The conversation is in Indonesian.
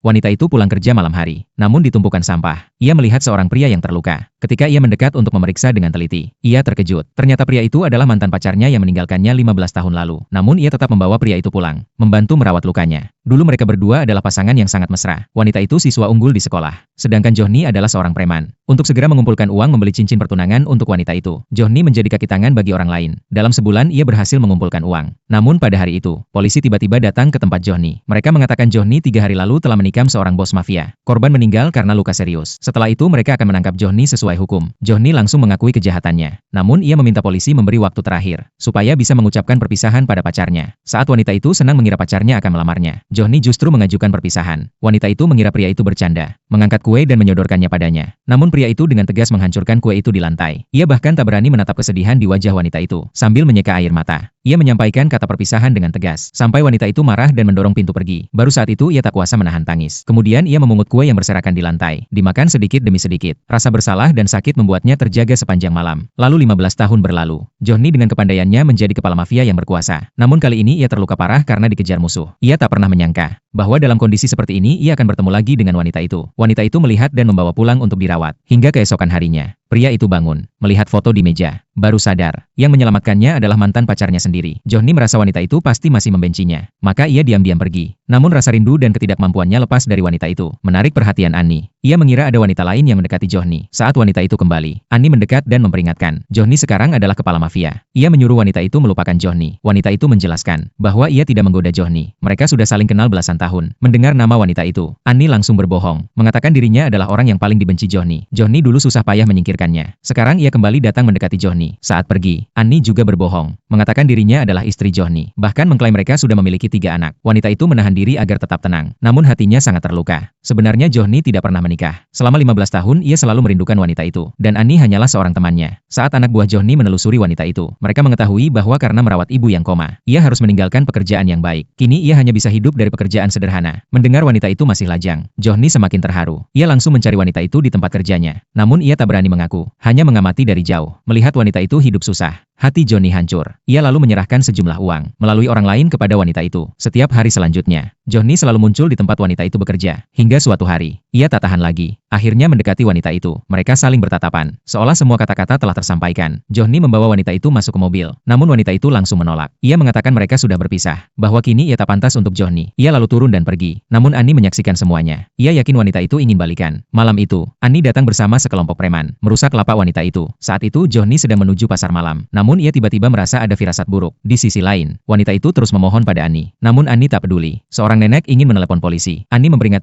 Wanita itu pulang kerja malam hari, namun di tumpukan sampah, ia melihat seorang pria yang terluka. Ketika ia mendekat untuk memeriksa dengan teliti, ia terkejut. Ternyata pria itu adalah mantan pacarnya yang meninggalkannya 15 tahun lalu. Namun ia tetap membawa pria itu pulang, membantu merawat lukanya. Dulu mereka berdua adalah pasangan yang sangat mesra. Wanita itu siswa unggul di sekolah, sedangkan Johnny adalah seorang preman. Untuk segera mengumpulkan uang membeli cincin pertunangan untuk wanita itu, Johnny menjadi kaki tangan bagi orang lain. Dalam sebulan ia berhasil mengumpulkan uang. Namun pada hari itu, polisi tiba-tiba datang ke tempat Johnny. Mereka mengatakan Johnny 3 hari lalu telah menikam seorang bos mafia. Korban meninggal karena luka serius. Setelah itu mereka akan menangkap Johnny sesuai hukum. Johnny langsung mengakui kejahatannya. Namun ia meminta polisi memberi waktu terakhir, supaya bisa mengucapkan perpisahan pada pacarnya. Saat wanita itu senang mengira pacarnya akan melamarnya, Johnny justru mengajukan perpisahan. Wanita itu mengira pria itu bercanda, mengangkat kue dan menyodorkannya padanya. Namun pria itu dengan tegas menghancurkan kue itu di lantai. Ia bahkan tak berani menatap kesedihan di wajah wanita itu, sambil menyeka air mata. Ia menyampaikan kata perpisahan dengan tegas, sampai wanita itu marah dan mendorong pintu pergi. Baru saat itu ia tak kuasa menahan tangis. Kemudian ia memungut kue yang berserakan di lantai, dimakan sedikit demi sedikit. Rasa bersalah dan sakit membuatnya terjaga sepanjang malam. Lalu 15 tahun berlalu. Johnny dengan kepandaiannya menjadi kepala mafia yang berkuasa. Namun kali ini ia terluka parah karena dikejar musuh. Ia tak pernah menyangka bahwa dalam kondisi seperti ini ia akan bertemu lagi dengan wanita itu. Wanita itu melihat dan membawa pulang untuk dirawat. Hingga keesokan harinya, pria itu bangun, melihat foto di meja, baru sadar, yang menyelamatkannya adalah mantan pacarnya sendiri. Johnny merasa wanita itu pasti masih membencinya, maka ia diam-diam pergi. Namun rasa rindu dan ketidakmampuannya lepas dari wanita itu, menarik perhatian Annie. Ia mengira ada wanita lain yang mendekati Johnny. Saat wanita itu kembali, Annie mendekat dan memperingatkan, Johnny sekarang adalah kepala mafia. Ia menyuruh wanita itu melupakan Johnny. Wanita itu menjelaskan bahwa ia tidak menggoda Johnny. Mereka sudah saling kenal belasan tahun. Mendengar nama wanita itu, Annie langsung berbohong, mengatakan dirinya adalah orang yang paling dibenci Johnny. Johnny dulu susah payah menyingkirkannya. Sekarang ia kembali datang mendekati Johnny. Saat pergi, Annie juga berbohong, mengatakan dirinya adalah istri Johnny. Bahkan mengklaim mereka sudah memiliki 3 anak. Wanita itu menahan diri agar tetap tenang, namun hatinya sangat terluka. Sebenarnya Johnny tidak pernah menikah. Selama 15 tahun ia selalu merindukan wanita itu, dan Annie hanyalah seorang temannya. Saat anak buah Johnny menelusuri wanita itu, mereka mengetahui bahwa karena merawat ibu yang koma, ia harus meninggalkan pekerjaan yang baik. Kini ia hanya bisa hidup dari pekerjaan sederhana. Mendengar wanita itu masih lajang, Johnny semakin terharu. Ia langsung mencari wanita itu di tempat kerjanya. Namun ia tak berani mengaku, hanya mengamati dari jauh. Melihat wanita itu hidup susah, hati Johnny hancur. Ia lalu menyerahkan sejumlah uang melalui orang lain kepada wanita itu. Setiap hari selanjutnya, Johnny selalu muncul di tempat wanita itu bekerja. Hingga suatu hari, ia tak tahan lagi. Akhirnya mendekati wanita itu. Mereka saling bertatapan, seolah semua kata-kata telah tersampaikan. Johnny membawa wanita itu masuk ke mobil. Namun wanita itu langsung menolak. Ia mengatakan mereka sudah berpisah, bahwa kini ia tak pantas untuk Johnny. Ia lalu turun dan pergi. Namun Annie menyaksikan semuanya. Ia yakin wanita itu ingin balikan. Malam itu, Annie datang bersama sekelompok preman, merusak lapak wanita itu. Saat itu Johnny sedang menuju pasar malam. Namun ia tiba-tiba merasa ada firasat buruk. Di sisi lain, wanita itu terus memohon pada Annie. Namun Annie tak peduli. Seorang nenek ingin menelepon polisi. Annie memperingatkan